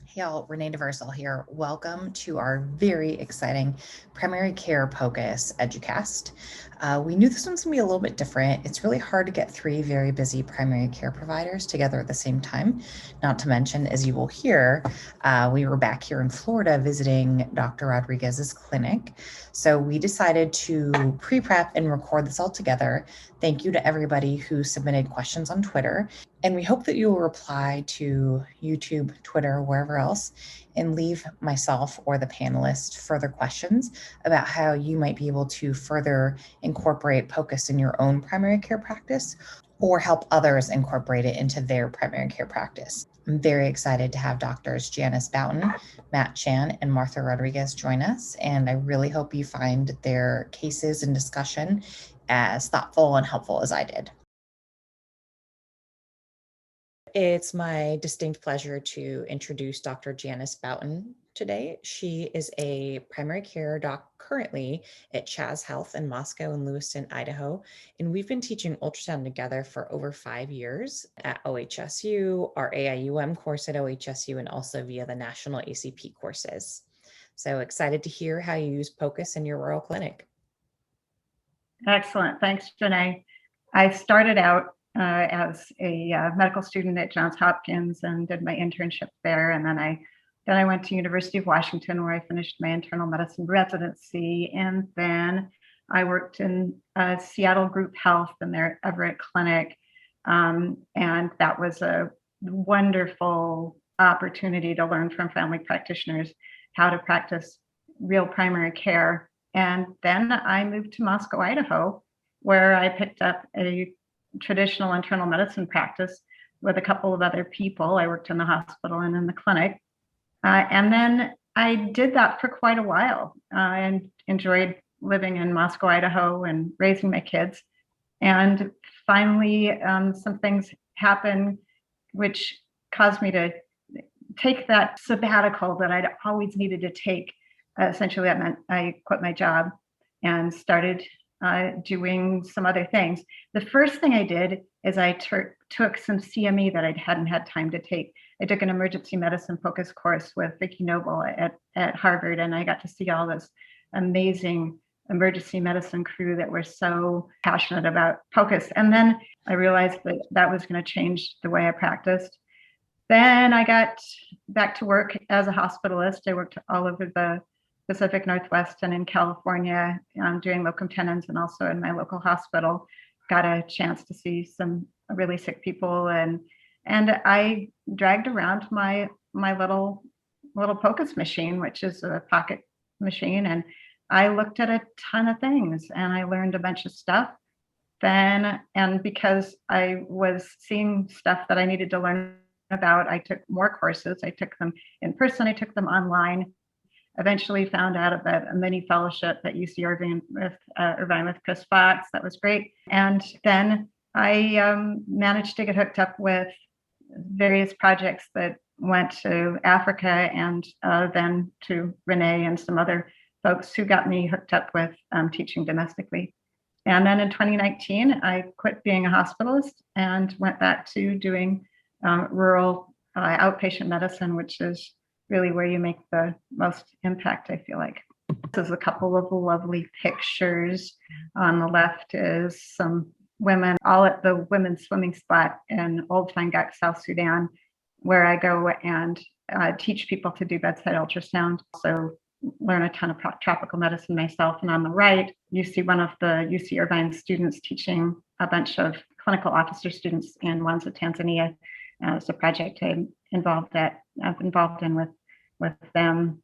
Hey all, Renee DeVersal here. Welcome to our very exciting primary care POCUS Educast. We knew this one's gonna be a little bit different. It's really hard to get three very busy primary care providers together at the same time. Not to mention, as you will hear, we were back here in Florida visiting Dr. Rodriguez's clinic. So we decided to pre-prep and record this all together. Thank you to everybody who submitted questions on Twitter. And we hope that you will reply to YouTube, Twitter, wherever else, and leave myself or the panelists further questions about how you might be able to further incorporate POCUS in your own primary care practice or help others incorporate it into their primary care practice. I'm very excited to have doctors Janice Boughton, Matt Chan, and Martha Rodriguez join us, and I really hope you find their cases and discussion as thoughtful and helpful as I did. It's my distinct pleasure to introduce Dr. Janice Boughton today. She is a primary care doc currently at Chaz Health in Moscow and Lewiston, Idaho. And we've been teaching ultrasound together for over 5 years at OHSU, our AIUM course at OHSU, and also via the national ACP courses. So excited to hear how you use POCUS in your rural clinic. Excellent. Thanks, Janae. I started out as a medical student at Johns Hopkins and did my internship there. And then I went to University of Washington, where I finished my internal medicine residency. And then I worked in Seattle Group Health in their Everett clinic. And that was a wonderful opportunity to learn from family practitioners how to practice real primary care. And then I moved to Moscow, Idaho, where I picked up a traditional internal medicine practice with a couple of other people. I worked in the hospital and in the clinic. And then I did that for quite a while and enjoyed living in Moscow, Idaho and raising my kids. And finally, some things happened which caused me to take that sabbatical that I'd always needed to take. Essentially, that meant I quit my job and started doing some other things. The first thing I did is I took some CME that I hadn't had time to take. I took an emergency medicine focus course with Vicki Noble at Harvard, and I got to see all this amazing emergency medicine crew that were so passionate about POCUS. And then I realized that that was going to change the way I practiced. Then I got back to work as a hospitalist. I worked all over the Pacific Northwest and in California, doing locum tenens and also in my local hospital. Got a chance to see some really sick people, and I dragged around my little POCUS machine, which is a pocket machine, and I looked at a ton of things and I learned a bunch of stuff. Then, and because I was seeing stuff that I needed to learn about, I took more courses. I took them in person, I took them online. Eventually found out about a mini fellowship at UC Irvine with Chris Fox. That was great. And then I managed to get hooked up with various projects that went to Africa and then to Renee and some other folks who got me hooked up with teaching domestically. And then in 2019, I quit being a hospitalist and went back to doing rural outpatient medicine, which is really where you make the most impact, I feel like. This is a couple of lovely pictures. On the left is some women all at the women's swimming spot in Old Fangak, South Sudan, where I go and teach people to do bedside ultrasound. So learn a ton of tropical medicine myself. And on the right, you see one of the UC Irvine students teaching a bunch of clinical officer students in Mwanza, Tanzania. It's a project I've involved in with them,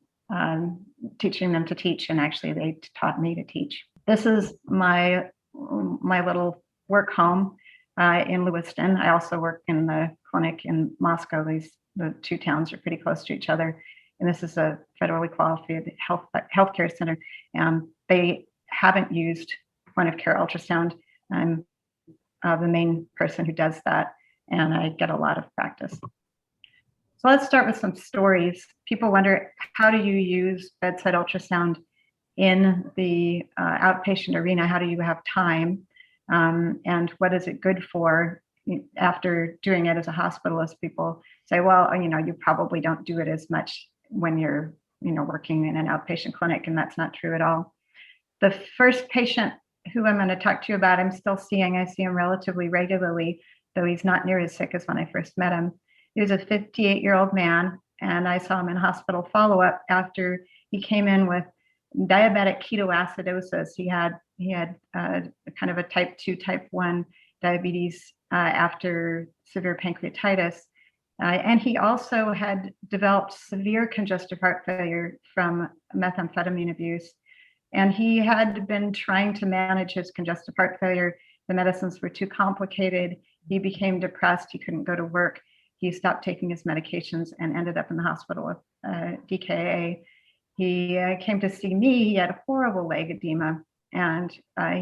teaching them to teach, and actually they taught me to teach. This is my little work home in Lewiston. I also work in the clinic in Moscow. The two towns are pretty close to each other, and this is a federally qualified healthcare center. They haven't used point of care ultrasound. I'm the main person who does that, and I get a lot of practice. So let's start with some stories. People wonder, how do you use bedside ultrasound in the outpatient arena? How do you have time? And what is it good for? after doing it as a hospitalist, people say, well, you probably don't do it as much when you're, working in an outpatient clinic, and that's not true at all. The first patient who I'm going to talk to you about, I'm still seeing. I see him relatively regularly, though he's not near as sick as when I first met him. He was a 58-year-old man, and I saw him in hospital follow-up after he came in with diabetic ketoacidosis. He had kind of a type 2, type 1 diabetes after severe pancreatitis. And he also had developed severe congestive heart failure from methamphetamine abuse. And he had been trying to manage his congestive heart failure. The medicines were too complicated. He became depressed. He couldn't go to work. He stopped taking his medications and ended up in the hospital with DKA. He came to see me. He had horrible leg edema, and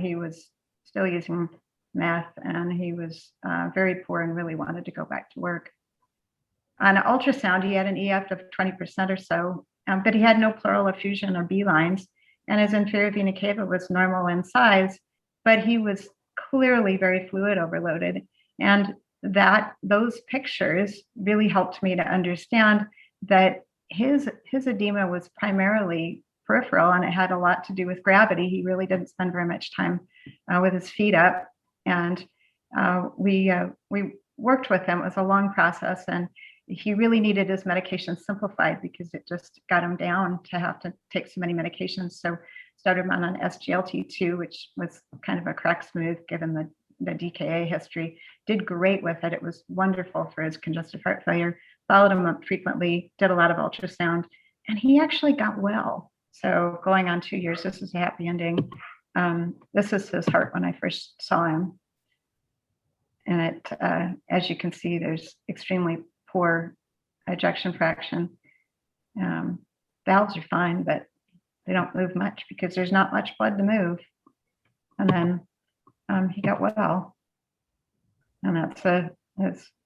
he was still using meth, and he was very poor and really wanted to go back to work. On ultrasound, he had an EF of 20% or so, but he had no pleural effusion or B lines, and his inferior vena cava was normal in size, but he was clearly very fluid overloaded. And those pictures really helped me to understand that his edema was primarily peripheral, and it had a lot to do with gravity. He really didn't spend very much time with his feet up, and we worked with him. It was a long process, and he really needed his medication simplified because it just got him down to have to take so many medications. So started him on an SGLT2, which was kind of a crack smooth given the DKA history. Did great with it. It was wonderful for his congestive heart failure. Followed him up frequently, did a lot of ultrasound, and he actually got well. So going on 2 years, this is a happy ending. This is his heart when I first saw him. And it, as you can see, there's extremely poor ejection fraction. Valves are fine, but they don't move much because there's not much blood to move. And then he got well. And that's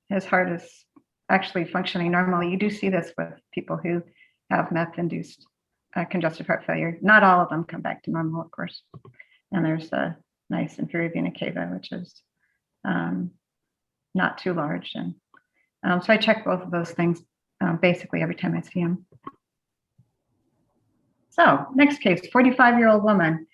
his heart is actually functioning normally. You do see this with people who have meth-induced congestive heart failure. Not all of them come back to normal, of course. And there's a nice inferior vena cava, which is not too large. And so I check both of those things basically every time I see him. So next case, 45-year-old woman.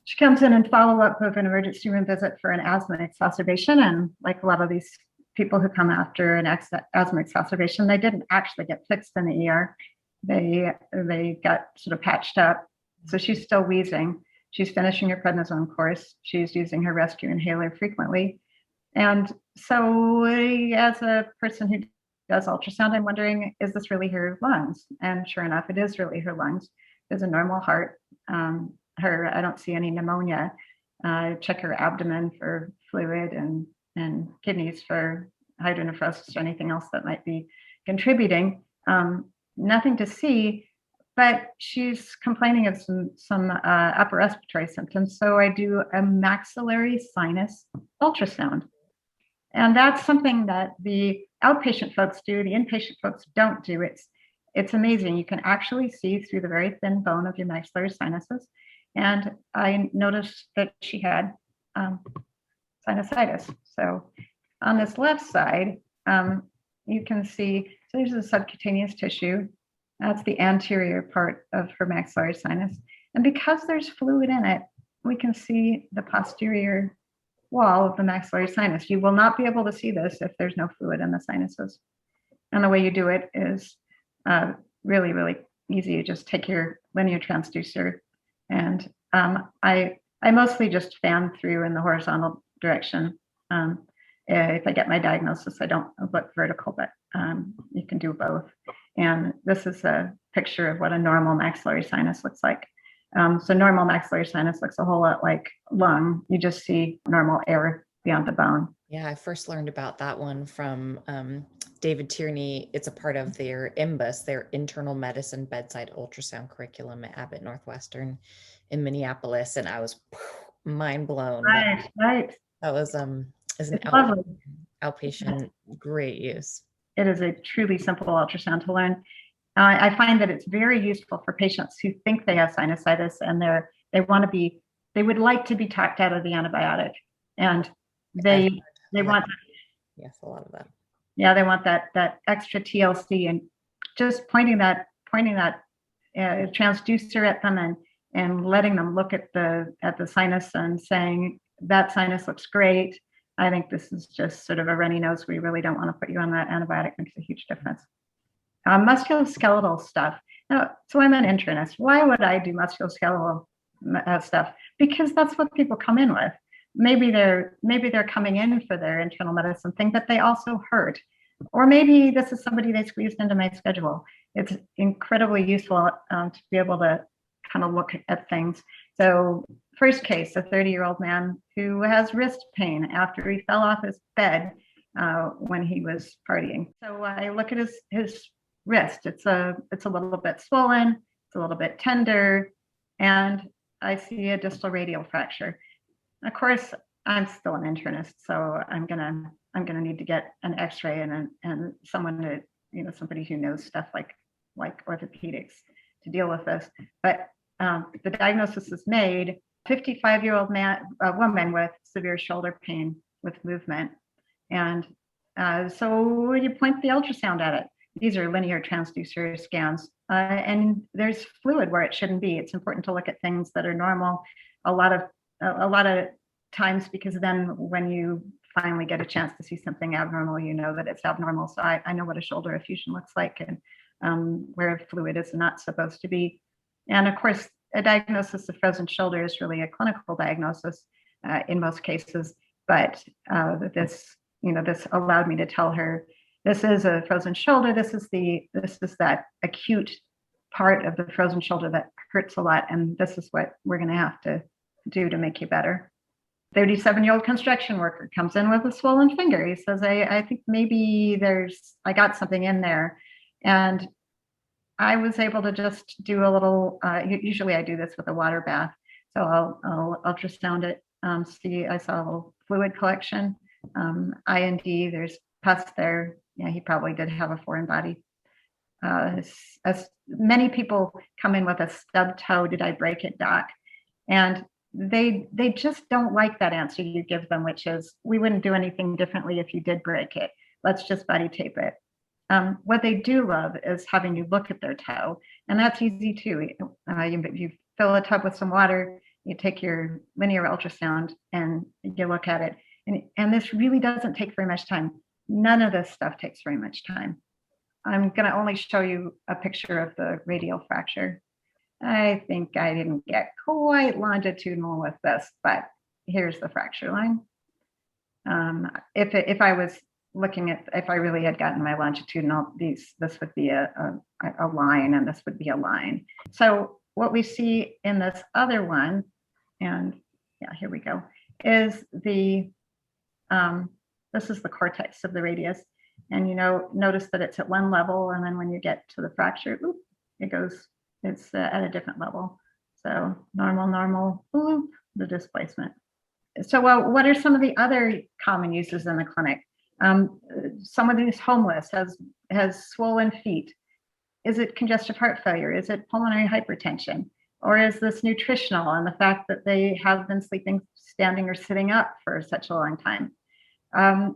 She comes in and follow-up of an emergency room visit for an asthma exacerbation. And like a lot of these people who come after an asthma exacerbation, they didn't actually get fixed in the ER. They got sort of patched up. So she's still wheezing. She's finishing her prednisone course. She's using her rescue inhaler frequently. And so as a person who does ultrasound, I'm wondering, is this really her lungs? And sure enough, it is really her lungs. There's a normal heart. I don't see any pneumonia. Check her abdomen for fluid and kidneys for hydronephrosis or anything else that might be contributing. Nothing to see, but she's complaining of some upper respiratory symptoms. So I do a maxillary sinus ultrasound. And that's something that the outpatient folks do, the inpatient folks don't do. It's amazing. You can actually see through the very thin bone of your maxillary sinuses. And I noticed that she had sinusitis. So on this left side, you can see, so there's a subcutaneous tissue. That's the anterior part of her maxillary sinus. And because there's fluid in it, we can see the posterior wall of the maxillary sinus. You will not be able to see this if there's no fluid in the sinuses. And the way you do it is really, really easy. You just take your linear transducer, and I mostly just fan through in the horizontal direction. If I get my diagnosis, I don't look vertical, but you can do both. And this is a picture of what a normal maxillary sinus looks like. So normal maxillary sinus looks a whole lot like lung. You just see normal air beyond the bone. Yeah, I first learned about that one from David Tierney. It's a part of their IMBUS, their internal medicine bedside ultrasound curriculum at Abbott Northwestern in Minneapolis. And I was mind blown. Right. That was as an outpatient, great use. It is a truly simple ultrasound to learn. I find that it's very useful for patients who think they have sinusitis and they would like to be talked out of the antibiotic, and they want Yes, a lot of that. Yeah, they want that extra TLC, and just pointing that transducer at them and letting them look at the sinus and saying that sinus looks great. I think this is just sort of a runny nose. We really don't want to put you on that antibiotic. Makes a huge difference. Musculoskeletal stuff. Now, so I'm an internist. Why would I do musculoskeletal stuff? Because that's what people come in with. Maybe they're coming in for their internal medicine thing, but they also hurt. Or maybe this is somebody they squeezed into my schedule. It's incredibly useful to be able to kind of look at things. So first case, a 30-year-old man who has wrist pain after he fell off his bed when he was partying. So I look at his wrist. It's a little bit swollen, it's a little bit tender, and I see a distal radial fracture. Of course, I'm still an internist, so I'm gonna need to get an X-ray and someone to, somebody who knows stuff like orthopedics to deal with this. But the diagnosis is made. 55-year-old woman with severe shoulder pain with movement, and so you point the ultrasound at it. These are linear transducer scans, and there's fluid where it shouldn't be. It's important to look at things that are normal a lot of times, because then when you finally get a chance to see something abnormal, you know that it's abnormal. So I know what a shoulder effusion looks like, and where fluid is not supposed to be. And of course, a diagnosis of frozen shoulder is really a clinical diagnosis in most cases. But this allowed me to tell her, this is a frozen shoulder. This is that acute part of the frozen shoulder that hurts a lot, and this is what we're going to have to do to make you better. 37-year-old construction worker comes in with a swollen finger. He says, I think maybe I got something in there. And I was able to just do a little, usually I do this with a water bath. So I'll ultrasound it, see, I saw a little fluid collection, IND, there's pus there. Yeah, he probably did have a foreign body. As many people come in with a stub toe, did I break it, doc? And they just don't like that answer you give them, which is, we wouldn't do anything differently if you did break it. Let's just body tape it. What they do love is having you look at their toe, and that's easy too. You fill a tub with some water, you take your linear ultrasound, and you look at it. And this really doesn't take very much time. None of this stuff takes very much time. I'm going to only show you a picture of the radial fracture. I think I didn't get quite longitudinal with this, but here's the fracture line. If I was looking at, if I really had gotten my longitudinal, this would be a line, and this would be a line. So what we see in this other one, and yeah, here we go, is this is the cortex of the radius. And notice that it's at one level, and then when you get to the fracture, it's at a different level. So normal, the displacement. So what are some of the other common uses in the clinic? Somebody who's homeless has swollen feet. Is it congestive heart failure? Is it pulmonary hypertension? Or is this nutritional and the fact that they have been sleeping, standing, or sitting up for such a long time? COPD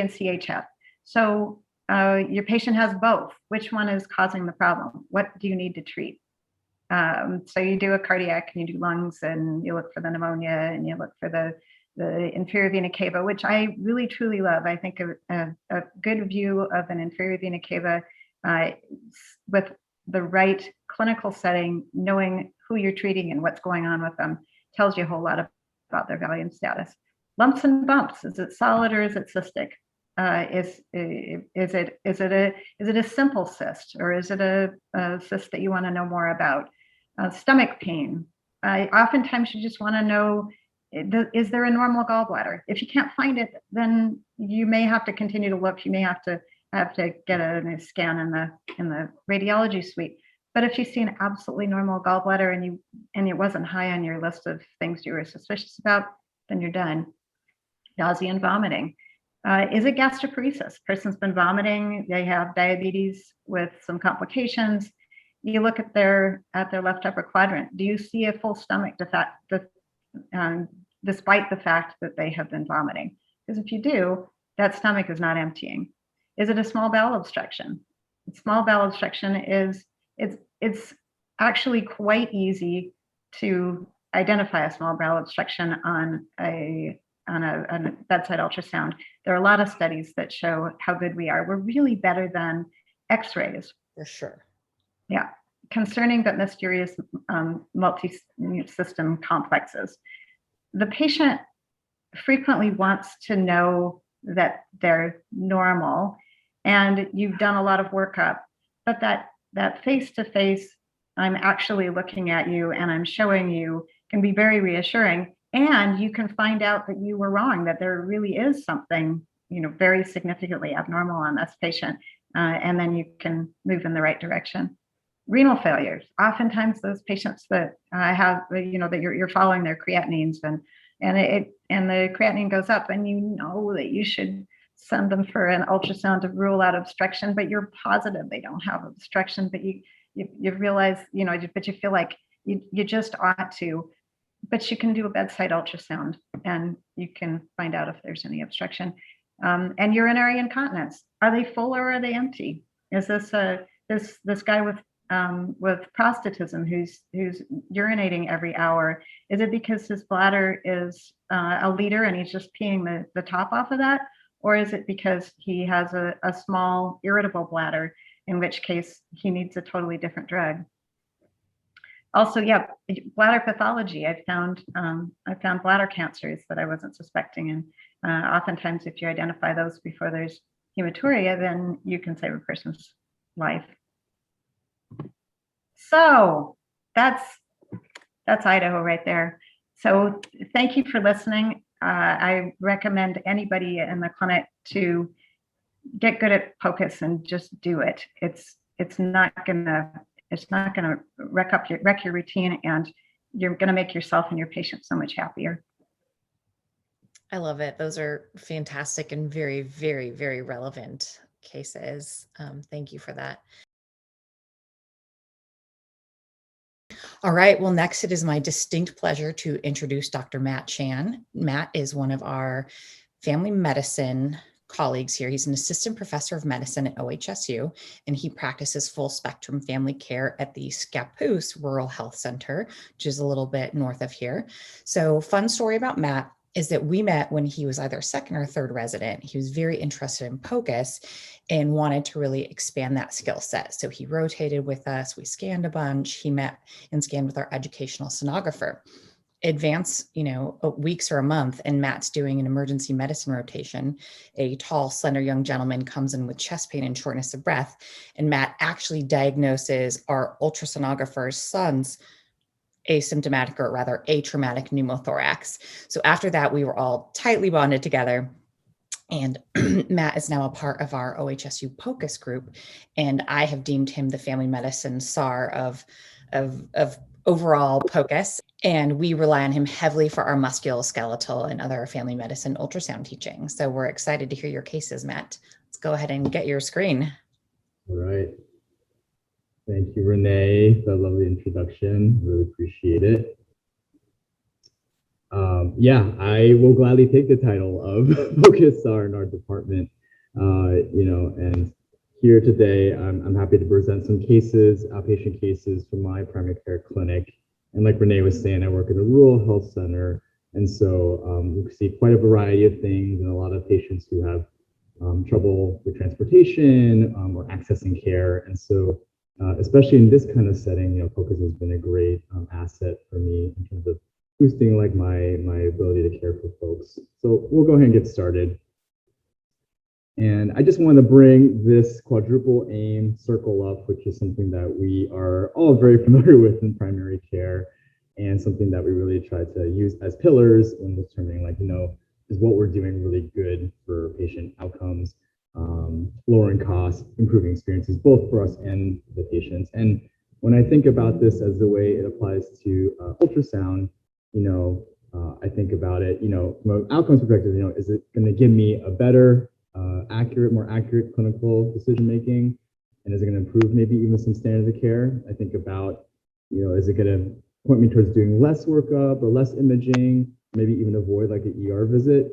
and CHF. So your patient has both. Which one is causing the problem? What do you need to treat? So you do a cardiac, and you do lungs, and you look for the pneumonia, and you look for the inferior vena cava, which I really truly love. I think a good view of an inferior vena cava with the right clinical setting, knowing who you're treating and what's going on with them, tells you a whole lot about their volume status. Lumps and bumps, is it solid or is it cystic? Is it a simple cyst, or is it a cyst that you want to know more about? Stomach pain. Oftentimes you just want to know, is there a normal gallbladder? If you can't find it, then you may have to continue to look. You may have to get a scan in the radiology suite. But if you see an absolutely normal gallbladder and it wasn't high on your list of things you were suspicious about, then you're done. Nausea and vomiting. Is it gastroparesis? Person's been vomiting, they have diabetes with some complications. You look at their left upper quadrant. Do you see a full stomach despite the fact that they have been vomiting? Because if you do, that stomach is not emptying. Is it a small bowel obstruction? Small bowel obstruction is, it's actually quite easy to identify a small bowel obstruction on a bedside ultrasound. There are a lot of studies that show how good we are. We're really better than X-rays. For sure. Yeah, concerning but mysterious multi-system complexes. The patient frequently wants to know that they're normal, and you've done a lot of workup, but that face-to-face, I'm actually looking at you and I'm showing you, can be very reassuring. And you can find out that you were wrong, that there really is something, very significantly abnormal on this patient. And then you can move in the right direction. Renal failures. Oftentimes those patients that have, that you're following their creatinines and the creatinine goes up, and you know that you should send them for an ultrasound to rule out obstruction, but you're positive they don't have obstruction, but you realize, but you feel like you just ought to, but you can do a bedside ultrasound and you can find out if there's any obstruction. And urinary incontinence. Are they full or are they empty? Is this this guy with prostatism who's urinating every hour? Is it because his bladder is a liter and he's just peeing the top off of that? Or is it because he has a small irritable bladder, in which case he needs a totally different drug? Also, yeah, bladder pathology. I found bladder cancers that I wasn't suspecting, and oftentimes, if you identify those before there's hematuria, then you can save a person's life. So that's Idaho right there. So thank you for listening. I recommend anybody in the clinic to get good at POCUS and just do it. It's not gonna wreck your routine, and you're gonna make yourself and your patient so much happier. I love it. Those are fantastic and very, very, very relevant cases. Thank you for that. All right. Well, next, it is my distinct pleasure to introduce Dr. Matt Chan. Matt is one of our family medicine colleagues here. He's an assistant professor of medicine at OHSU, and he practices full spectrum family care at the Scappoose Rural Health Center, which is a little bit north of here. So, fun story about Matt is that we met when he was either second or third resident. He was very interested in POCUS and wanted to really expand that skill set. So he rotated with us, we scanned a bunch, he met and scanned with our educational sonographer. Advance, weeks or a month, and Matt's doing an emergency medicine rotation. A tall, slender young gentleman comes in with chest pain and shortness of breath, and Matt actually diagnoses our ultrasonographer's son's asymptomatic, or rather atraumatic pneumothorax. So after that, we were all tightly bonded together. And Matt is now a part of our OHSU POCUS group, and I have deemed him the family medicine SAR of overall POCUS. And we rely on him heavily for our musculoskeletal and other family medicine ultrasound teaching. So we're excited to hear your cases, Matt. Let's go ahead and get your screen. All right. Thank you, Renee, for that lovely introduction. Really appreciate it. Yeah, I will gladly take the title of POCUS SAR in our department. And here today, I'm happy to present some cases, outpatient cases from my primary care clinic. And like Renee was saying, I work at a rural health center. And so we see quite a variety of things, and a lot of patients who have trouble with transportation or accessing care. And so especially in this kind of setting, POCUS has been a great asset for me in terms of boosting my ability to care for folks. So we'll go ahead and get started. And I just want to bring this quadruple aim circle up, which is something that we are all very familiar with in primary care, and something that we really try to use as pillars when determining, is what we're doing really good for patient outcomes, lowering costs, improving experiences, both for us and the patients. And when I think about this as the way it applies to ultrasound, I think about it, from an outcomes perspective, is it going to give me a better, more accurate clinical decision making? And is it going to improve maybe even some standards of care? I think about, is it going to point me towards doing less workup or less imaging, maybe even avoid an ER visit?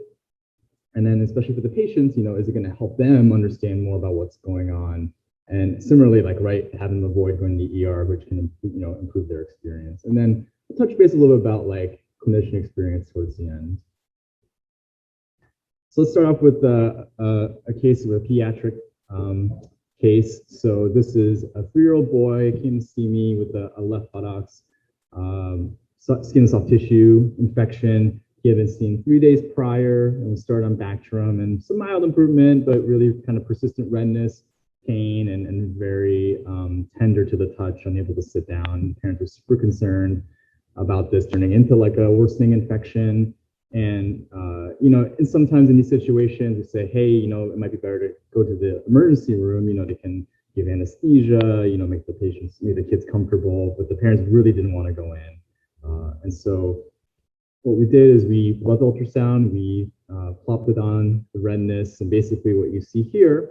And then especially for the patients, is it going to help them understand more about what's going on? And similarly, like, right, having them avoid going to the ER, which can, improve their experience. And then we'll touch base a little bit about like clinician experience towards the end. So let's start off with a case of a pediatric case. So this is a 3-year-old boy came to see me with a left buttocks, skin and soft tissue infection. He had been seen 3 days prior, and we started on Bactrim and some mild improvement, but really kind of persistent redness, pain, and very tender to the touch, unable to sit down. Parents were super concerned about this turning into like a worsening infection. And, and sometimes in these situations, we say, hey, it might be better to go to the emergency room. They can give anesthesia, make the kids comfortable, but the parents really didn't want to go in. And so what we did is we blood ultrasound, we plopped it on the redness, and basically what you see here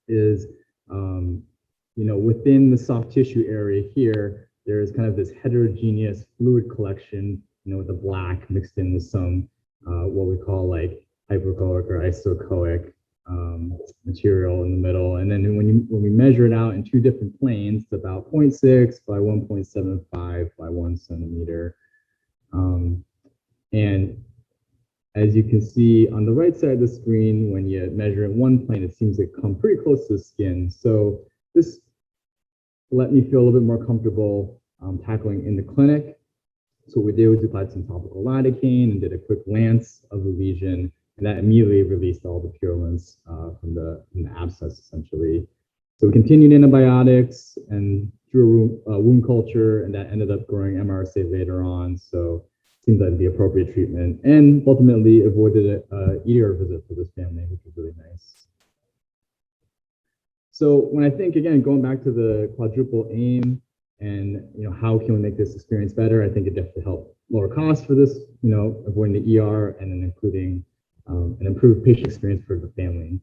is, within the soft tissue area here, there's kind of this heterogeneous fluid collection, with the black mixed in with some what we call like hypoechoic or isoechoic material in the middle. And then when we measure it out in 2 different planes, it's about 0.6 by 1.75 by 1 centimeter. And as you can see on the right side of the screen, when you measure in one plane, it seems to come pretty close to the skin. So this let me feel a little bit more comfortable tackling in the clinic. So what we did was we applied some topical lidocaine and did a quick lance of the lesion, and that immediately released all the purulence from the abscess, essentially. So we continued antibiotics and drew a wound culture, and that ended up growing MRSA later on. So it seemed like the appropriate treatment, and ultimately avoided an ER visit for this family, which was really nice. So when I think, again, going back to the quadruple aim, and how can we make this experience better? I think it definitely helped lower costs for this, avoiding the ER, and then including an improved patient experience for the family.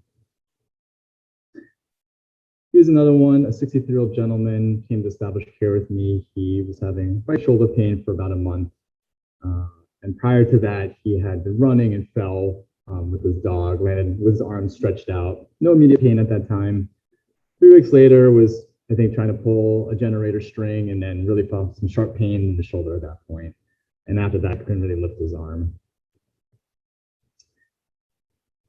Here's another one. A 63-year-old gentleman came to establish care with me. He was having right shoulder pain for about a month, and prior to that, he had been running and fell with his dog, landed with his arms stretched out. No immediate pain at that time. 3 weeks later was, I think, trying to pull a generator string, and then really felt some sharp pain in the shoulder at that point. And after that, couldn't really lift his arm.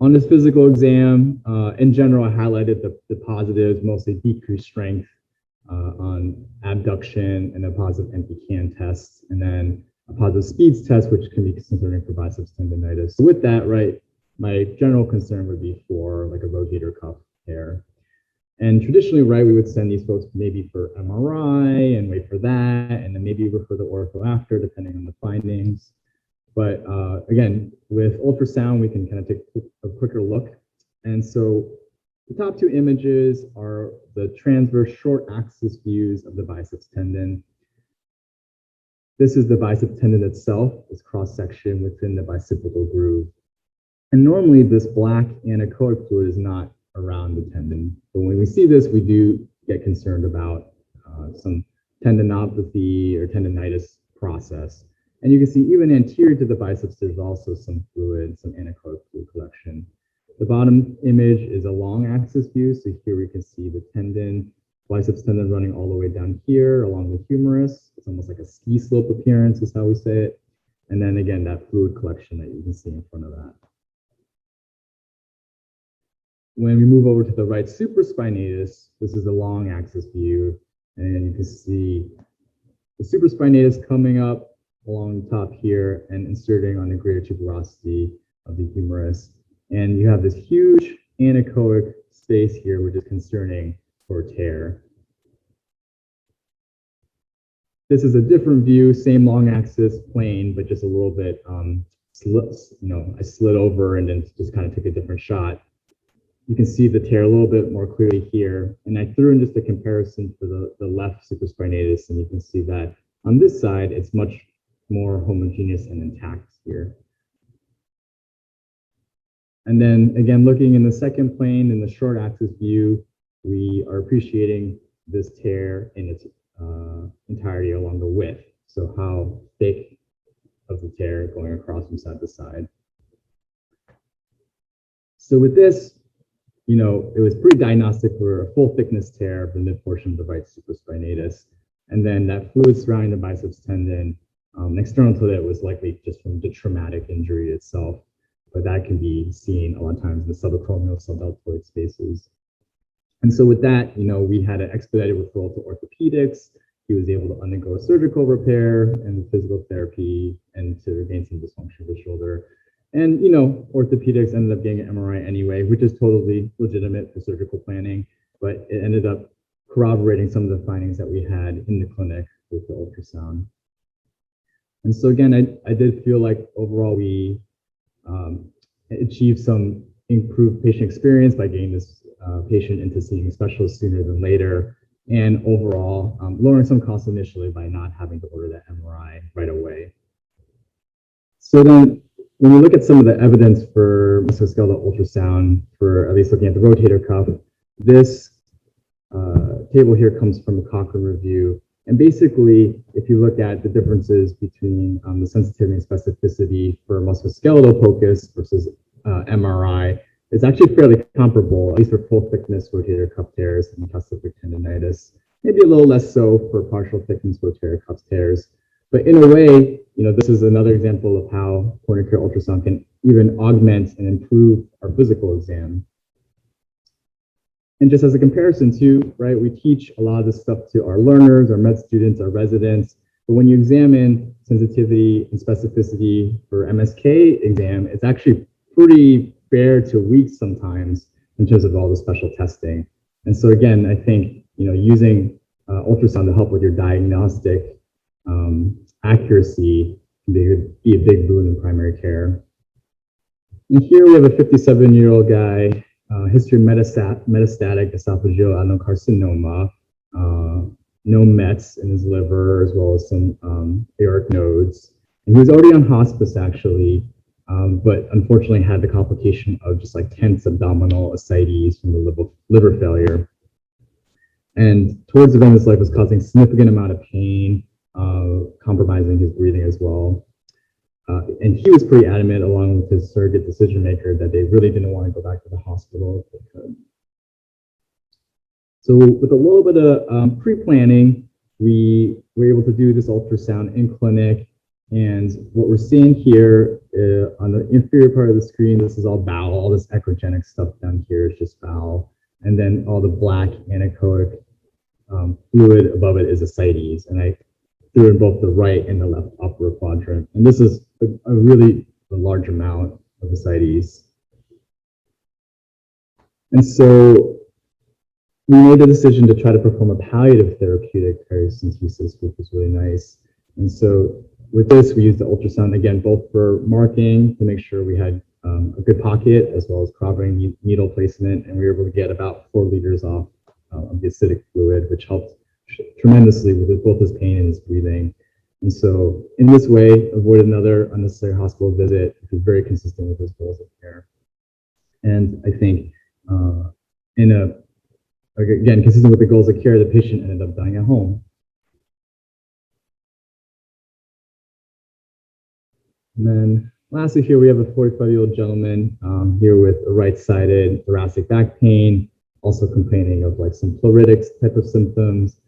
On this physical exam, in general, I highlighted the positives, mostly decreased strength on abduction, and a positive empty can test, and then a positive speeds test, which can be concerning for biceps tendonitis. So with that, right, my general concern would be for like a rotator cuff tear. And traditionally, right, we would send these folks maybe for MRI and wait for that, and then maybe refer the ortho after, depending on the findings. But again, with ultrasound, we can kind of take a quicker look. And so the top 2 images are the transverse short axis views of the biceps tendon. This is the biceps tendon itself, this cross section within the bicipital groove. And normally this black anechoic fluid is not around the tendon. But when we see this, we do get concerned about some tendinopathy or tendonitis process. And you can see even anterior to the biceps, there's also some fluid, some anechoic fluid collection. The bottom image is a long axis view. So here we can see the tendon, biceps tendon running all the way down here along the humerus. It's almost like a ski slope appearance is how we say it. And then again, that fluid collection that you can see in front of that. When we move over to the right supraspinatus, this is a long axis view, and you can see the supraspinatus coming up along the top here and inserting on the greater tuberosity of the humerus. And you have this huge anechoic space here, which is concerning for tear. This is a different view, same long axis plane, but just a little bit I slid over and then just kind of took a different shot. You can see the tear a little bit more clearly here. And I threw in just a comparison for the left supraspinatus, and you can see that on this side, it's much more homogeneous and intact here. And then again, looking in the second plane in the short axis view, we are appreciating this tear in its entirety along the width. So how thick of the tear going across from side to side. So with this, it was pre-diagnostic for a full thickness tear of the mid portion of the right supraspinatus. And then that fluid surrounding the biceps tendon, external to that was likely just from the traumatic injury itself. But that can be seen a lot of times in the subacromial subdeltoid spaces. And so with that, we had an expedited referral to orthopedics. He was able to undergo surgical repair and physical therapy and to regain some dysfunction of the shoulder. And, orthopedics ended up getting an MRI anyway, which is totally legitimate for surgical planning, but it ended up corroborating some of the findings that we had in the clinic with the ultrasound. And so again, I did feel like overall we achieved some improved patient experience by getting this patient into seeing a specialist sooner than later, and overall lowering some costs initially by not having to order that MRI right away. So then, when we look at some of the evidence for musculoskeletal ultrasound, for at least looking at the rotator cuff, this table here comes from a Cochrane review. And basically, if you look at the differences between the sensitivity and specificity for musculoskeletal POCUS versus MRI, it's actually fairly comparable, at least for full thickness rotator cuff tears and calcific tendonitis. Maybe a little less so for partial thickness rotator cuff tears. But in a way, this is another example of how point-of-care ultrasound can even augment and improve our physical exam. And just as a comparison too, right, we teach a lot of this stuff to our learners, our med students, our residents. But when you examine sensitivity and specificity for MSK exam, it's actually pretty bare to weak sometimes in terms of all the special testing. And so again, I think, using ultrasound to help with your diagnostic accuracy can be a big boon in primary care. And here we have a 57-year-old guy, history of metastatic esophageal adenocarcinoma, no mets in his liver, as well as some aortic nodes. And he was already on hospice, actually, but unfortunately had the complication of just like tense abdominal ascites from the liver failure. And towards the end of his life was causing significant amount of pain, compromising his breathing as well. And he was pretty adamant, along with his surrogate decision maker, that they really didn't want to go back to the hospital if they could. So with a little bit of pre-planning, we were able to do this ultrasound in clinic. And what we're seeing here on the inferior part of the screen, this is all bowel. All this ecogenic stuff down here is just bowel. And then all the black anechoic fluid above it is ascites. And I threw in both the right and the left upper quadrant. And this is a really large amount of ascites. And so we made the decision to try to perform a palliative therapeutic paracentesis, which was really nice. And so with this, we used the ultrasound, again, both for marking to make sure we had a good pocket, as well as corroborating needle placement. And we were able to get about 4 liters off of the acidic fluid, which helped tremendously with both his pain and his breathing. And so in this way, avoid another unnecessary hospital visit, which was very consistent with his goals of care. And I think again, consistent with the goals of care, the patient ended up dying at home. And then lastly, here we have a 45-year-old gentleman here with a right-sided thoracic back pain, also complaining of like some pleuritic type of symptoms.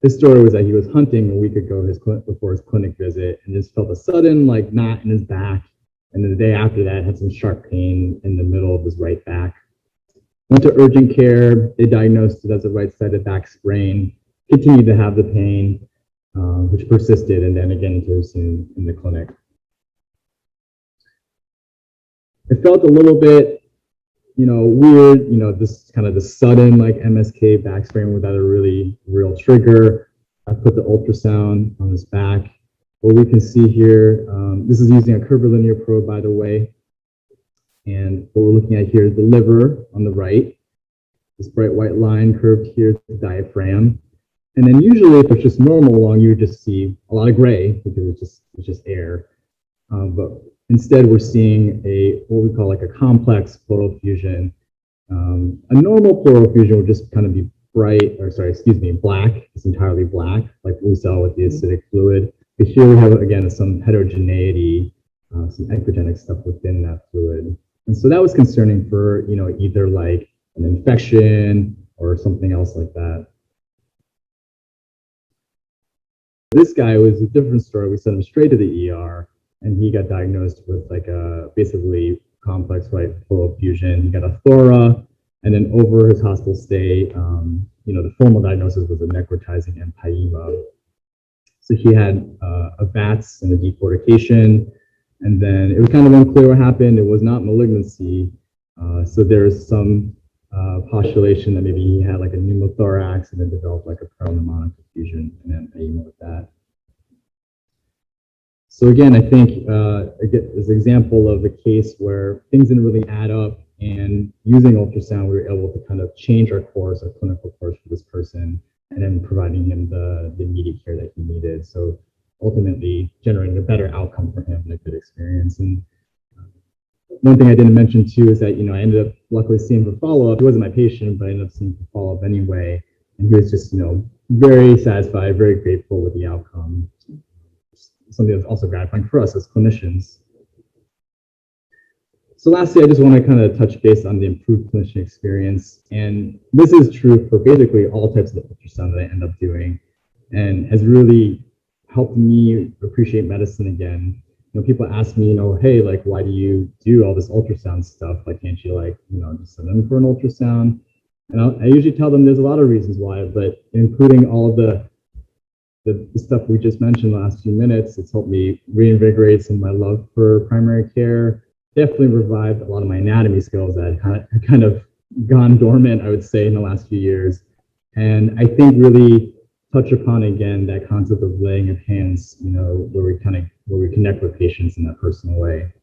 His story was that he was hunting a week ago before his clinic visit and just felt a sudden like knot in his back. And then the day after that had some sharp pain in the middle of his right back. Went to urgent care. They diagnosed it as a right-sided back sprain. Continued to have the pain, which persisted, and then again he was in the clinic. It felt a little bit, weird, this kind of the sudden like MSK back sprain without a really real trigger. I put the ultrasound on his back. What we can see here, this is using a curvilinear probe, by the way. And what we're looking at here is the liver on the right. This bright white line curved here to the diaphragm. And then usually if it's just normal lung, you would just see a lot of gray because it's just air. But instead, we're seeing what we call like a complex pleural effusion. A normal pleural effusion would just kind of be black. It's entirely black, like we saw with the acidic fluid. But here we have, again, some heterogeneity, some ecogenic stuff within that fluid. And so that was concerning for, either like an infection or something else like that. This guy was a different story. We sent him straight to the ER, and he got diagnosed with like a basically complex right pleural effusion. He got a thora, and then over his hospital stay, the formal diagnosis was a necrotizing empyema. So he had a VATS and a deportication, and then it was kind of unclear what happened. It was not malignancy. So there's some postulation that maybe he had like a pneumothorax and then developed like a pneumonic effusion and then empyema with that. So again, I think as an example of a case where things didn't really add up, and using ultrasound, we were able to kind of change our clinical course for this person, and then providing him the immediate care that he needed. So ultimately generating a better outcome for him and a good experience. And one thing I didn't mention too is that, I ended up luckily seeing him for follow-up. He wasn't my patient, but I ended up seeing him for follow-up anyway. And he was just, very satisfied, very grateful with the outcome. Something that's also gratifying for us as clinicians. So lastly, I just want to kind of touch base on the improved clinician experience. And this is true for basically all types of ultrasound that I end up doing, and has really helped me appreciate medicine again. People ask me, hey, like, why do you do all this ultrasound stuff? Like, can't you just send them for an ultrasound? And I usually tell them there's a lot of reasons why, but including all of the stuff we just mentioned the last few minutes, it's helped me reinvigorate some of my love for primary care. Definitely revived a lot of my anatomy skills that had kind of gone dormant, I would say, in the last few years. And I think really touch upon again that concept of laying of hands, where we connect with patients in that personal way.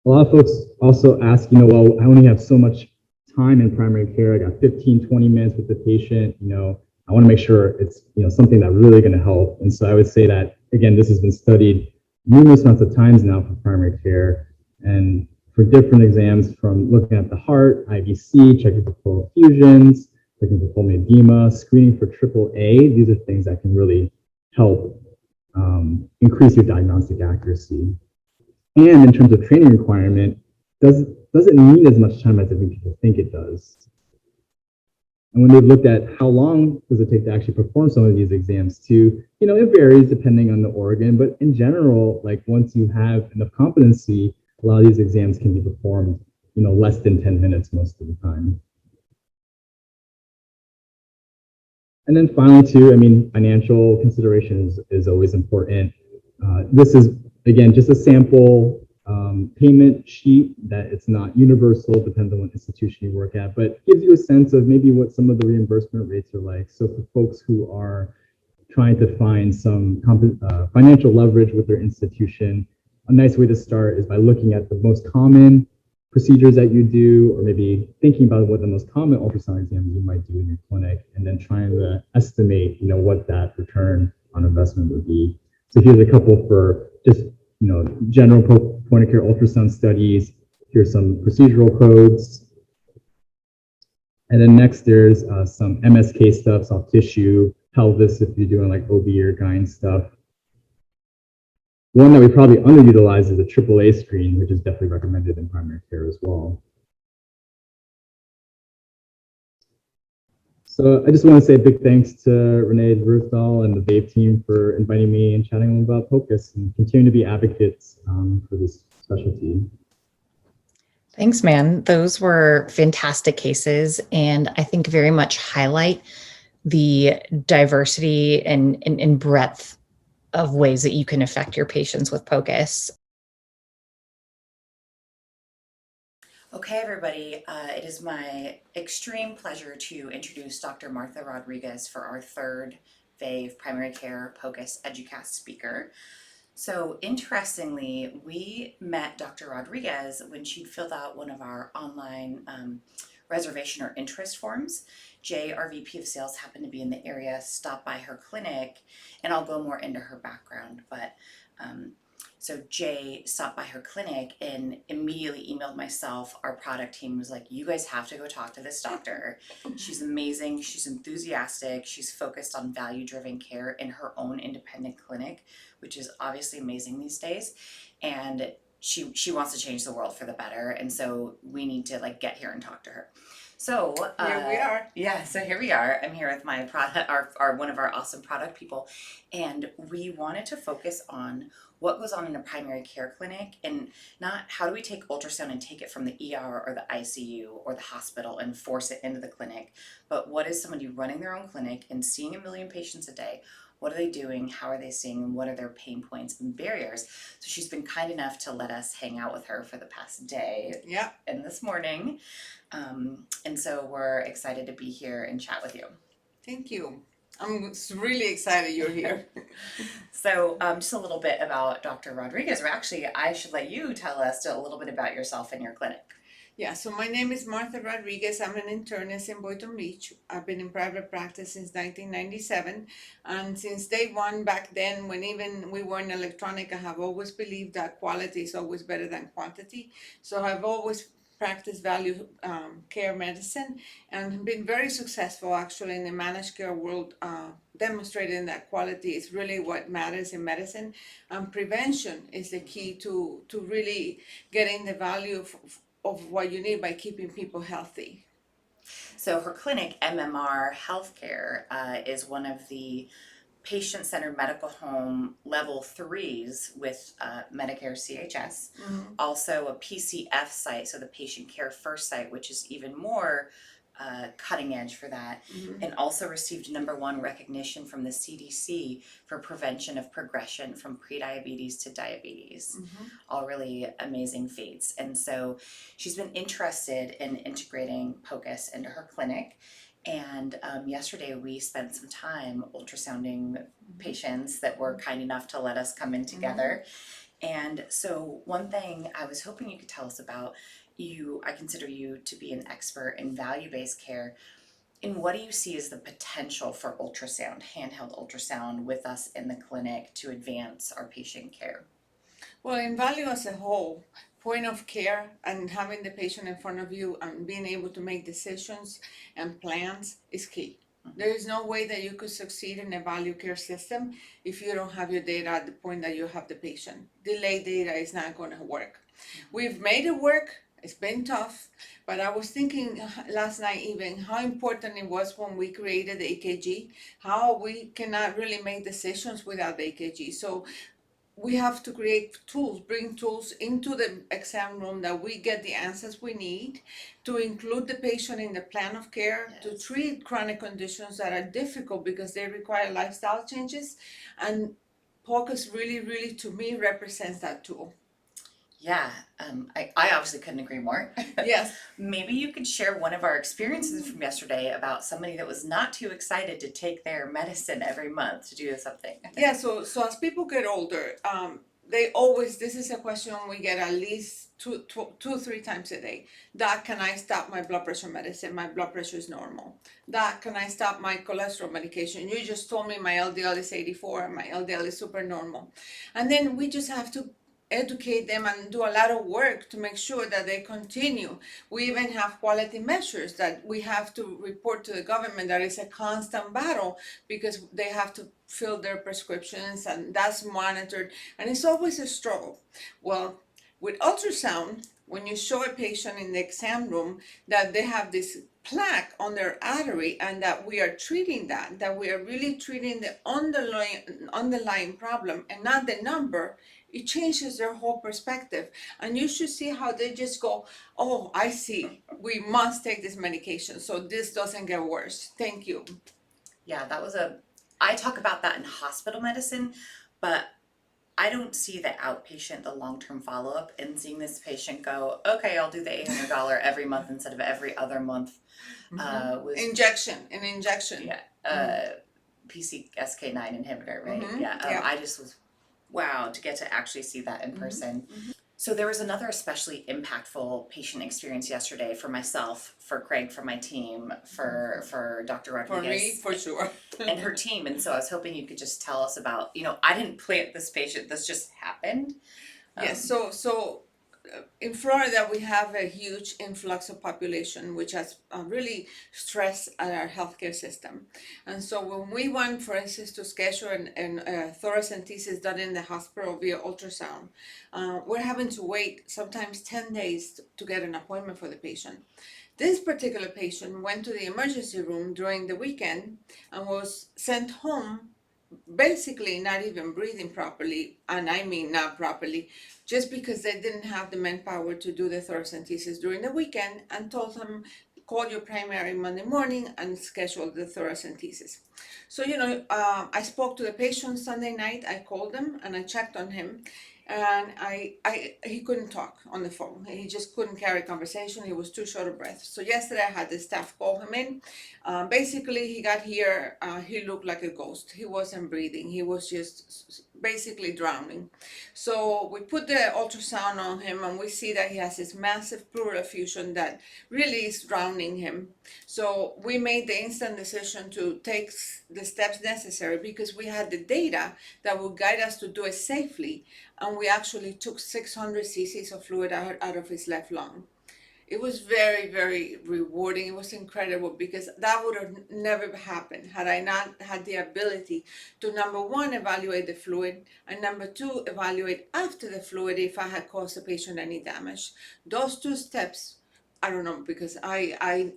A lot of folks also ask, well, I only have so much time in primary care. I got 15, 20 minutes with the patient. I want to make sure it's, something that's really going to help. And so I would say that, again, this has been studied numerous amounts of times now for primary care, and for different exams, from looking at the heart, IVC, checking for pleural effusions, looking for pulmonary edema, screening for AAA. These are things that can really help increase your diagnostic accuracy. And in terms of training requirement, doesn't need as much time as I think people think it does. And when they've looked at how long does it take to actually perform some of these exams too, it varies depending on the organ, but in general, like once you have enough competency, a lot of these exams can be performed, less than 10 minutes most of the time. And then finally too, financial considerations is always important. This is, again, just a sample payment sheet that it's not universal, depends on what institution you work at, but gives you a sense of maybe what some of the reimbursement rates are like. So for folks who are trying to find some financial leverage with their institution, a nice way to start is by looking at the most common procedures that you do, or maybe thinking about what the most common ultrasound exams you might do in your clinic, and then trying to estimate, what that return on investment would be. So here's a couple for just, general point of care ultrasound studies. Here's some procedural codes. And then next there's some MSK stuff, soft tissue, pelvis if you're doing like OB or GYN stuff. One that we probably underutilize is a AAA screen, which is definitely recommended in primary care as well. So I just want to say a big thanks to Renee Ruthdahl and the Vave team for inviting me and chatting about POCUS and continuing to be advocates for this specialty. Thanks, man. Those were fantastic cases, and I think very much highlight the diversity and breadth of ways that you can affect your patients with POCUS. Okay, everybody, it is my extreme pleasure to introduce Dr. Martha Rodriguez for our third Vave Primary Care POCUS Educast speaker. So interestingly, we met Dr. Rodriguez when she'd filled out one of our online reservation or interest forms. Jay, our VP of sales, happened to be in the area, stopped by her clinic, and I'll go more into her background, but so Jay stopped by her clinic and immediately emailed myself. Our product team was like, you guys have to go talk to this doctor. She's amazing. She's enthusiastic. She's focused on value-driven care in her own independent clinic, which is obviously amazing these days. And she wants to change the world for the better, and so we need to like get here and talk to her. So Here we are. Yeah, so here we are. I'm here with my product, our one of our awesome product people, and we wanted to focus on what goes on in a primary care clinic, and not how do we take ultrasound and take it from the ER or the ICU or the hospital and force it into the clinic, but what is somebody running their own clinic and seeing 1 million patients a day? What are they doing? How are they seeing? And what are their pain points and barriers? So she's been kind enough to let us hang out with her for the past day Yeah. and this morning. And so we're excited to be here and chat with you. Thank you. I'm really excited you're here. So just a little bit about Dr. Rodriguez, or actually I should let you tell us a little bit about yourself and your clinic. Yeah, so my name is Martha Rodriguez. I'm an internist in Boynton Beach. I've been in private practice since 1997. And since day one back then, when even we were in electronic, I have always believed that quality is always better than quantity. So I've always practiced value care medicine and been very successful actually in the managed care world, demonstrating that quality is really what matters in medicine. And prevention is the key to really getting the value of what you need by keeping people healthy. So her clinic, MMR Healthcare, is one of the patient-centered medical home level 3s with Medicare CHS. Also a PCF site, so the patient care first site, which is even more cutting edge for that, and also received #1 recognition from the CDC for prevention of progression from prediabetes to diabetes. All really amazing feats. And so she's been interested in integrating POCUS into her clinic. And yesterday we spent some time ultrasounding patients that were kind enough to let us come in together. And so one thing I was hoping you could tell us about, I consider you to be an expert in value-based care. And what do you see as the potential for ultrasound, handheld ultrasound with us in the clinic to advance our patient care? Well, in value as a whole, point of care and having the patient in front of you and being able to make decisions and plans is key. There is no way that you could succeed in a value care system if you don't have your data at the point that you have the patient. Delayed data is not going to work. We've made it work. It's been tough, but I was thinking last night even how important it was when we created the EKG, how we cannot really make decisions without the EKG. So we have to create tools, bring tools into the exam room that we get the answers we need to include the patient in the plan of care, to treat chronic conditions that are difficult because they require lifestyle changes. And POCUS really, really, to me, represents that tool. Yeah, I obviously couldn't agree more. Yes. Maybe you could share one of our experiences from yesterday about somebody that was not too excited to take their medicine every month to do something. Yeah, so as people get older, they always, this is a question we get at least two, 3 times a day. Doc, can I stop my blood pressure medicine? My blood pressure is normal. Doc, can I stop my cholesterol medication? You just told me my LDL is 84 and my LDL is super normal. And then we just have to educate them and do a lot of work to make sure that they continue. We even have quality measures that we have to report to the government. That is a constant battle because they have to fill their prescriptions and that's monitored, and it's always a struggle. Well, with ultrasound, when you show a patient in the exam room that they have this plaque on their artery and that we are treating that we are really treating the underlying problem and not the number, it changes their whole perspective. And you should see how they just go, oh, I see, we must take this medication so this doesn't get worse. Thank you. Yeah, I talk about that in hospital medicine, but I don't see the outpatient, the long-term follow-up, and seeing this patient go, okay, I'll do the $800 every month instead of every other month. An injection. Yeah, PCSK9 inhibitor, right? Yeah, I just was, wow, to get to actually see that in person. So there was another especially impactful patient experience yesterday for myself, for Craig, for my team, for Dr. Rodriguez. For me, for sure. And her team. And so I was hoping you could just tell us about, I didn't plant this patient, this just happened. Yes, so in Florida, we have a huge influx of population, which has really stressed our healthcare system. And so when we want, for instance, to schedule an thoracentesis done in the hospital via ultrasound, we're having to wait sometimes 10 days to get an appointment for the patient. This particular patient went to the emergency room during the weekend and was sent home basically not even breathing properly, and I mean not properly, just because they didn't have the manpower to do the thoracentesis during the weekend, and told him, call your primary Monday morning and schedule the thoracentesis. So, I spoke to the patient Sunday night, I called him and I checked on him, and he couldn't talk on the phone. He just couldn't carry conversation. He was too short of breath. So yesterday I had the staff call him in. Basically, he got here, he looked like a ghost. He wasn't breathing. He was just basically drowning. So we put the ultrasound on him and we see that he has this massive pleural effusion that really is drowning him. So we made the instant decision to take the steps necessary because we had the data that would guide us to do it safely. And we actually took 600 cc's of fluid out of his left lung. It was very, very rewarding. It was incredible because that would have never happened had I not had the ability to, number one, evaluate the fluid, and number two, evaluate after the fluid if I had caused the patient any damage. Those two steps, I don't know, because I'm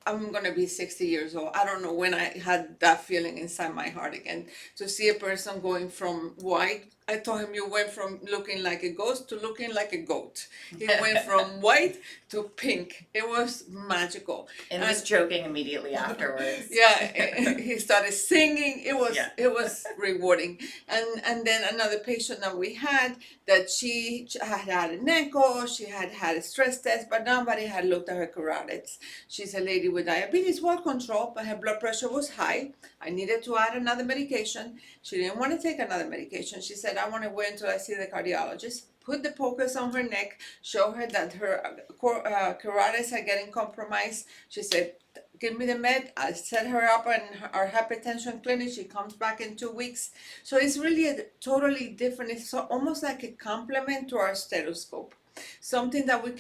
gonna be 60 years old. I don't know when I had that feeling inside my heart again, to see a person going from white. I told him, you went from looking like a ghost to looking like a goat. He went from white to pink. It was magical. And was joking immediately afterwards. Yeah, he started singing. It was Yeah. it was rewarding. And then another patient that we had, that she had an echo, she had a stress test, but nobody had looked at her carotids. She's a lady with diabetes, well controlled, but her blood pressure was high. I needed to add another medication. She didn't want to take another medication. She said, I want to wait until I see the cardiologist. Put the POCUS on her neck, show her that her carotids are getting compromised. She said, give me the med. I set her up in our hypertension clinic. She comes back in 2 weeks. So it's really a totally different, it's almost like a complement to our stethoscope. Something that we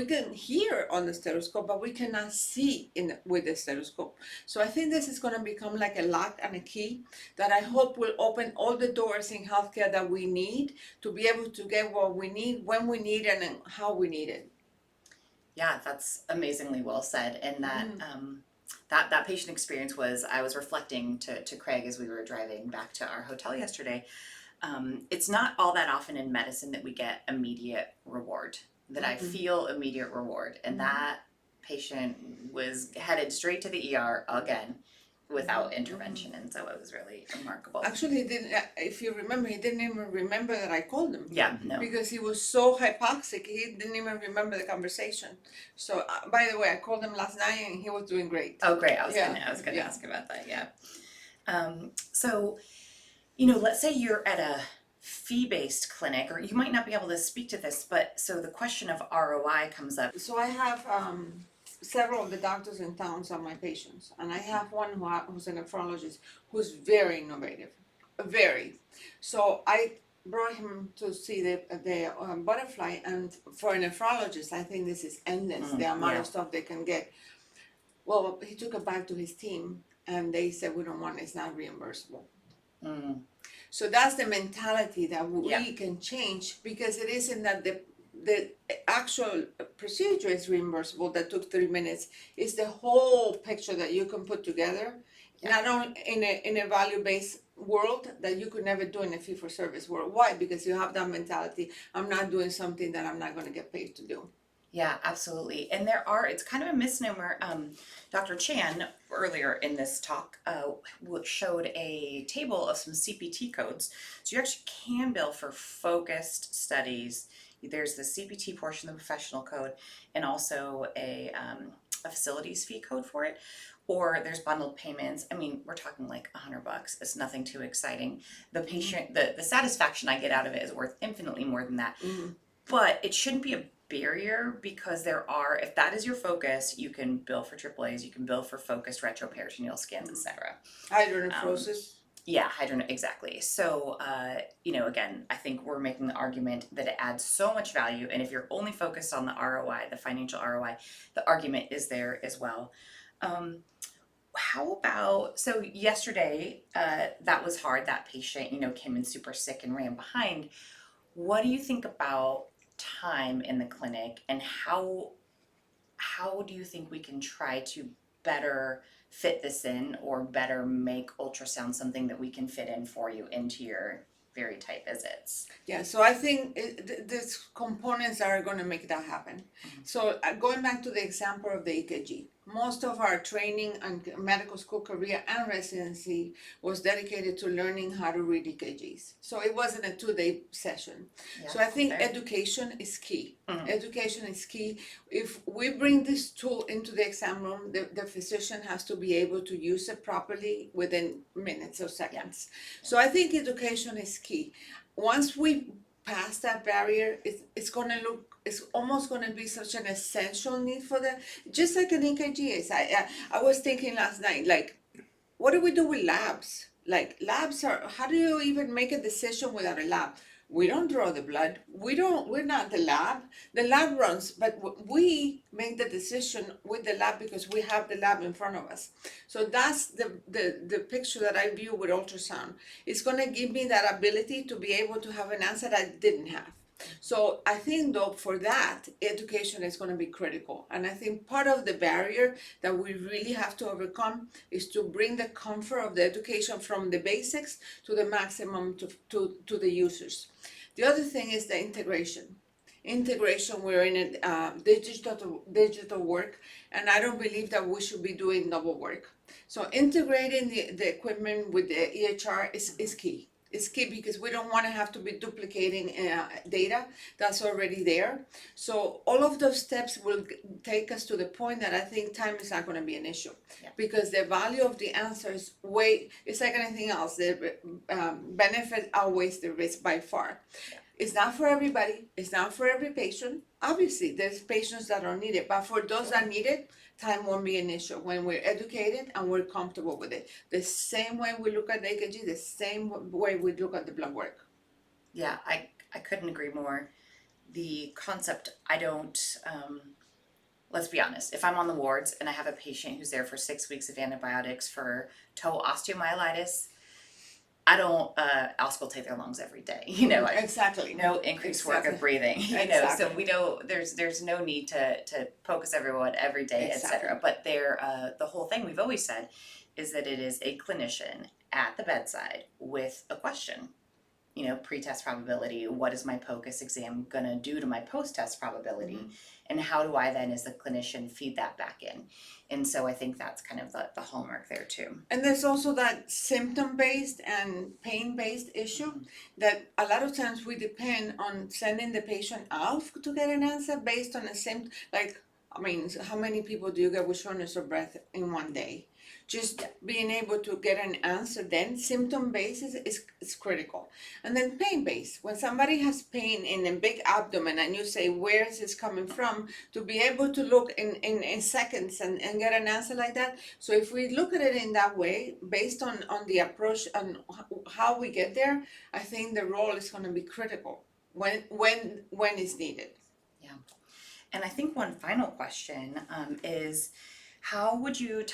can hear on the stethoscope, but we cannot see with the stethoscope. So I think this is going to become like a lock and a key that I hope will open all the doors in healthcare that we need to be able to get what we need, when we need it, and how we need it. Yeah, that's amazingly well said. And that patient experience was, I was reflecting to Craig as we were driving back to our hotel yesterday. It's not all that often in medicine that we get immediate reward, that I feel immediate reward. And that patient was headed straight to the ER again without intervention. And so it was really remarkable. Actually, he didn't, if you remember, he didn't even remember that I called him. Yeah, no. Because he was so hypoxic, he didn't even remember the conversation. So, by the way, I called him last night and he was doing great. Oh, great. I was gonna ask about that. Yeah. So, let's say you're at a fee-based clinic, or you might not be able to speak to this, but so the question of ROI comes up. So I have several of the doctors in town are my patients, and I have one who's a nephrologist who's very innovative, very. So I brought him to see the butterfly, and for a nephrologist, I think this is endless, the amount of stuff they can get. Well, he took it back to his team, and they said, we don't want it, it's not reimbursable. So that's the mentality that we can change, because it isn't that the actual procedure is reimbursable that took 3 minutes. It's the whole picture that you can put together, not only in a value-based world that you could never do in a fee-for-service world. Why? Because you have that mentality, I'm not doing something that I'm not going to get paid to do. Yeah, absolutely. And it's kind of a misnomer. Dr. Chan, earlier in this talk, showed a table of some CPT codes. So you actually can bill for focused studies. There's the CPT portion, the professional code, and also a facilities fee code for it. Or there's bundled payments. I mean, we're talking like $100. It's nothing too exciting. The patient, the satisfaction I get out of it is worth infinitely more than that. But it shouldn't be a barrier, because if that is your focus, you can bill for AAAs, you can bill for focused retroperitoneal scans, etc. Hydronephrosis. Yeah, exactly. So, again, I think we're making the argument that it adds so much value. And if you're only focused on the ROI, the financial ROI, the argument is there as well. Um, how about, so yesterday, that was hard. That patient, came in super sick and ran behind. What do you think about time in the clinic, and how do you think we can try to better fit this in, or better make ultrasound something that we can fit in for you into your very tight visits? Yeah, so I think these components are going to make that happen. So going back to the example of the EKG, most of our training and medical school career and residency was dedicated to learning how to read EKGs. So it wasn't a 2-day session. So I think education is key. Education is key. If we bring this tool into the exam room, the physician has to be able to use it properly within minutes or seconds. So I think education is key. Once we pass that barrier, it's almost gonna be such an essential need for the, just like an EKG is. I was thinking last night, like, what do we do with labs? Like, labs how do you even make a decision without a lab? We don't draw the blood. We're not the lab. The lab runs, but we make the decision with the lab because we have the lab in front of us. So that's the picture that I view with ultrasound. It's gonna give me that ability to be able to have an answer that I didn't have. So I think though for that, education is going to be critical. And I think part of the barrier that we really have to overcome is to bring the comfort of the education from the basics to the maximum to the users. The other thing is the integration. We're in a digital work, and I don't believe that we should be doing double work. So integrating the equipment with the EHR is key. It's key because we don't want to have to be duplicating data that's already there. So all of those steps will take us to the point that I think time is not going to be an issue, because the value of the answer is it's like anything else. The benefit outweighs the risk by far. It's not for everybody. It's not for every patient. Obviously, there's patients that don't need it, but for those that need it, time won't be an issue when we're educated and we're comfortable with it. The same way we look at the EKG, the same way we look at the blood work. Yeah, I couldn't agree more. The concept, I don't, let's be honest, if I'm on the wards and I have a patient who's there for 6 weeks of antibiotics for toe osteomyelitis, I don't auscultate their lungs every day, Exactly. No increased work of breathing, so we know there's no need to POCUS everyone every day, etc. But the whole thing we've always said is that it is a clinician at the bedside with a question. Pre-test probability, what is my POCUS exam gonna do to my post-test probability? And how do I then, as the clinician, feed that back in? And so I think that's kind of the hallmark there too. And there's also that symptom-based and pain-based issue that a lot of times we depend on sending the patient out to get an answer based on a symptom. Like, I mean, how many people do you get with shortness of breath in one day? Just being able to get an answer then, symptom-based is critical. And then pain-based, when somebody has pain in a big abdomen and you say, where is this coming from? To be able to look in seconds and get an answer like that. So if we look at it in that way, based on the approach and how we get there, I think the role is going to be critical when it's needed. Yeah. And I think one final question is, how would you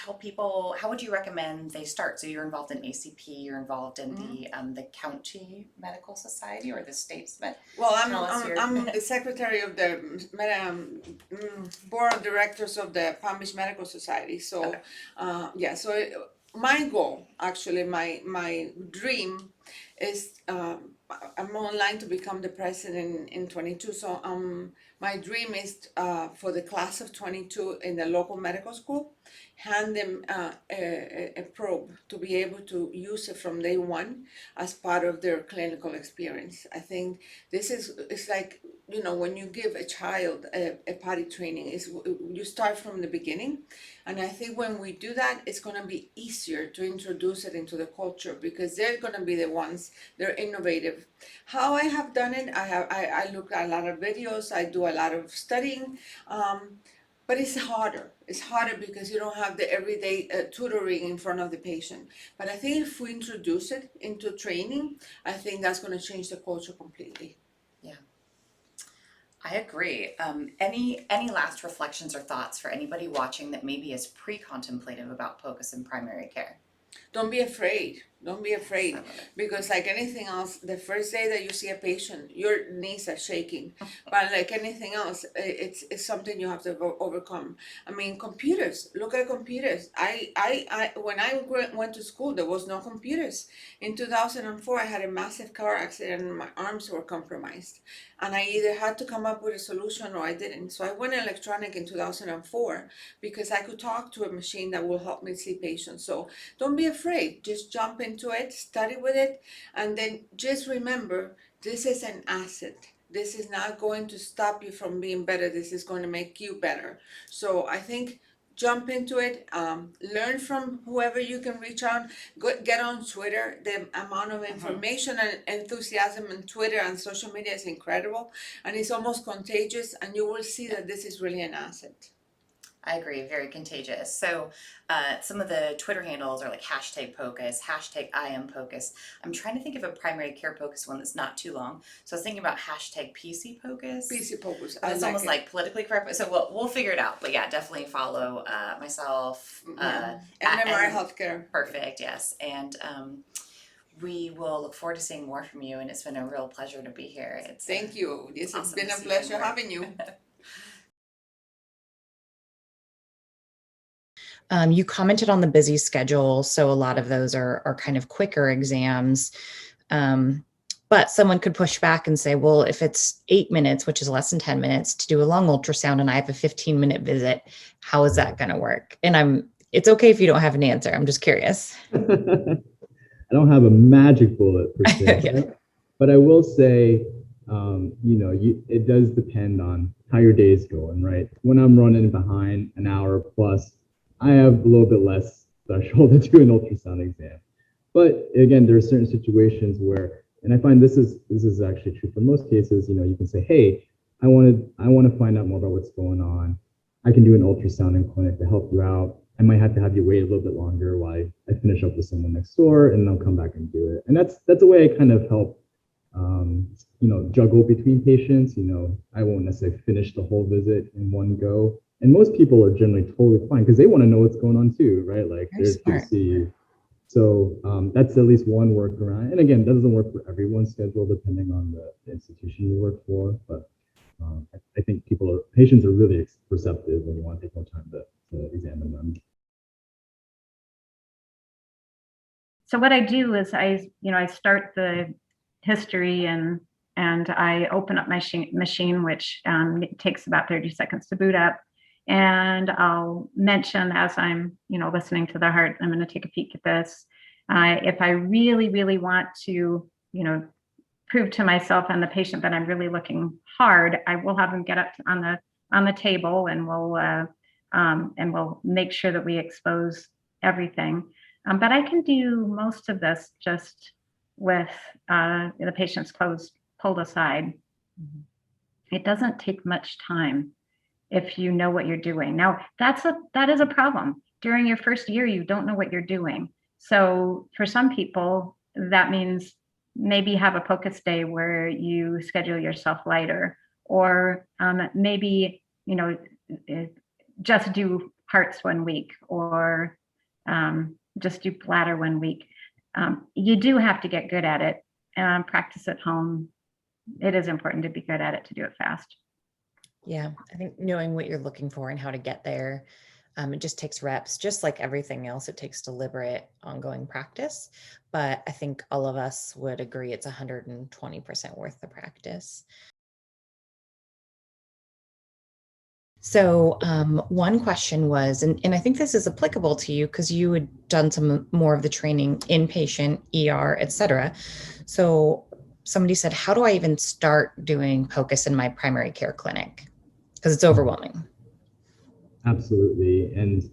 recommend they start? So you're involved in ACP, you're involved in the county medical society or the state's Well, I'm the secretary of the board of directors of the Palm Beach Medical Society. So, my goal, actually, my dream is, I'm online to become the president in 22. So my dream is for the class of 22 in the local medical school, hand them a probe to be able to use it from day one as part of their clinical experience. I think it's like, when you give a child a potty training, you start from the beginning. And I think when we do that, it's going to be easier to introduce it into the culture because they're going to be the ones, they're innovative. How I have done it, I look at a lot of videos, I do a lot of studying. But it's harder. It's harder because you don't have the everyday tutoring in front of the patient. But I think if we introduce it into training, I think that's going to change the culture completely. Yeah, I agree. Any last reflections or thoughts for anybody watching that maybe is pre-contemplative about POCUS in primary care? Don't be afraid. Don't be afraid, because like anything else, the first day that you see a patient, your knees are shaking. But like anything else, it's something you have to overcome. I mean, computers. Look at computers. When I went to school, there was no computers. In 2004, I had a massive car accident and my arms were compromised, and I either had to come up with a solution or I didn't. So I went electronic in 2004 because I could talk to a machine that will help me see patients. So don't be afraid. Just jump into it, study with it, and then just remember, this is an asset. This is not going to stop you from being better. This is going to make you better. So I think jump into it, learn from whoever you can reach out, get on Twitter. The amount of information and enthusiasm on Twitter and social media is incredible, and it's almost contagious, and you will see that this is really an asset. I agree, very contagious. So some of the Twitter handles are like hashtag POCUS, hashtag I am POCUS. I'm trying to think of a primary care POCUS one that's not too long. So I was thinking about hashtag PC POCUS. PC POCUS. It's almost like politically correct. So we'll figure it out. But yeah, definitely follow myself. MMR Healthcare. Perfect, yes. And we will look forward to seeing more from you. And it's been a real pleasure to be here. Thank you. This has awesome been to a see you pleasure more. having you. You commented on the busy schedule, so a lot of those are kind of quicker exams. But someone could push back and say, well, if it's 8 minutes, which is less than 10 minutes, to do a long ultrasound and I have a 15-minute visit, how is that going to work? And it's okay if you don't have an answer. I'm just curious. I don't have a magic bullet per se, Yeah. but I will say, it does depend on how your day is going, right? When I'm running behind an hour plus, I have a little bit less threshold to do an ultrasound exam. But again, there are certain situations where, and I find this is actually true for most cases, you can say, hey, I want to find out more about what's going on. I can do an ultrasound in clinic to help you out. I might have to have you wait a little bit longer while I finish up with someone next door, and I'll come back and do it. And that's a way I kind of help, juggle between patients. I won't necessarily finish the whole visit in one go. And most people are generally totally fine because they want to know what's going on too, right? Like they're good to see you. So that's at least one workaround. And again, that doesn't work for everyone's schedule depending on the institution you work for. But I think patients are really perceptive when you want to take more time to examine them. So what I do is I start the history and I open up my machine, which takes about 30 seconds to boot up. And I'll mention as I'm, listening to the heart, I'm going to take a peek at this. If I really, really want to, prove to myself and the patient that I'm really looking hard, I will have them get up on the table, and we'll make sure that we expose everything. But I can do most of this just with the patient's clothes pulled aside. Mm-hmm. It doesn't take much time if you know what you're doing. Now, that is a problem. During your first year, you don't know what you're doing. So for some people, that means maybe have a POCUS day where you schedule yourself lighter, or maybe, just do hearts one week, or just do bladder one week. You do have to get good at it. Practice at home. It is important to be good at it to do it fast. Yeah, I think knowing what you're looking for and how to get there, it just takes reps, just like everything else. It takes deliberate, ongoing practice. But I think all of us would agree it's 120% worth the practice. So one question was, and I think this is applicable to you because you had done some more of the training inpatient, ER, et cetera. So somebody said, how do I even start doing POCUS in my primary care clinic? Because it's overwhelming. Absolutely. And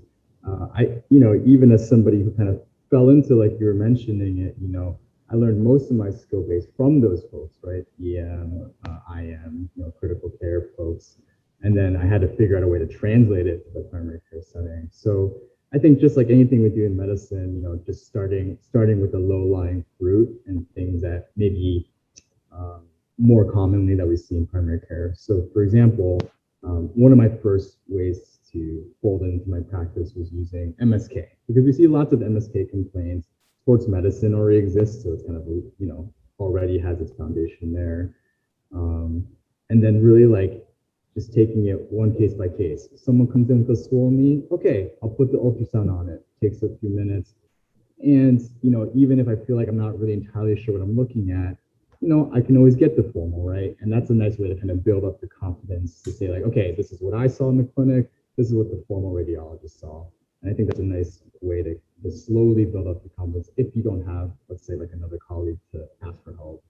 even as somebody who kind of fell into, like you were mentioning it, I learned most of my skill base from those folks, right? EM, IM, critical care folks. And then I had to figure out a way to translate it to the primary care setting. So I think just like anything we do in medicine, you know, just starting with the low-lying fruit and things that maybe more commonly that we see in primary care. So for example, one of my first ways to fold into my practice was using MSK, because we see lots of MSK complaints. Sports medicine already exists, so it's kind of, you know, already has its foundation there. And then really like just taking it one case by case. Someone comes in with a swollen knee, okay, I'll put the ultrasound on it. Takes a few minutes. And, you know, even if I feel like I'm not really entirely sure what I'm looking at, you know, I can always get the formal, right? And that's a nice way to kind of build up the confidence to say like, okay, this is what I saw in the clinic. This is what the formal radiologist saw. And I think that's a nice way to slowly build up the confidence if you don't have, let's say, like another colleague to ask for help.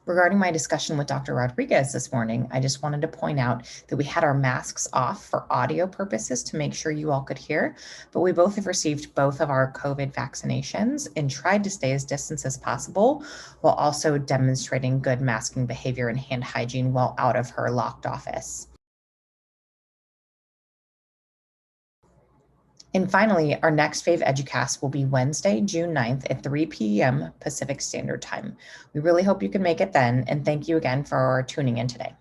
Regarding my discussion with Dr. Rodriguez this morning, I just wanted to point out that we had our masks off for audio purposes to make sure you all could hear, but we both have received both of our COVID vaccinations and tried to stay as distant as possible while also demonstrating good masking behavior and hand hygiene while out of her locked office. And finally, our next Vave Educast will be Wednesday, June 9th at 3 p.m. Pacific Standard Time. We really hope you can make it then, and thank you again for tuning in today.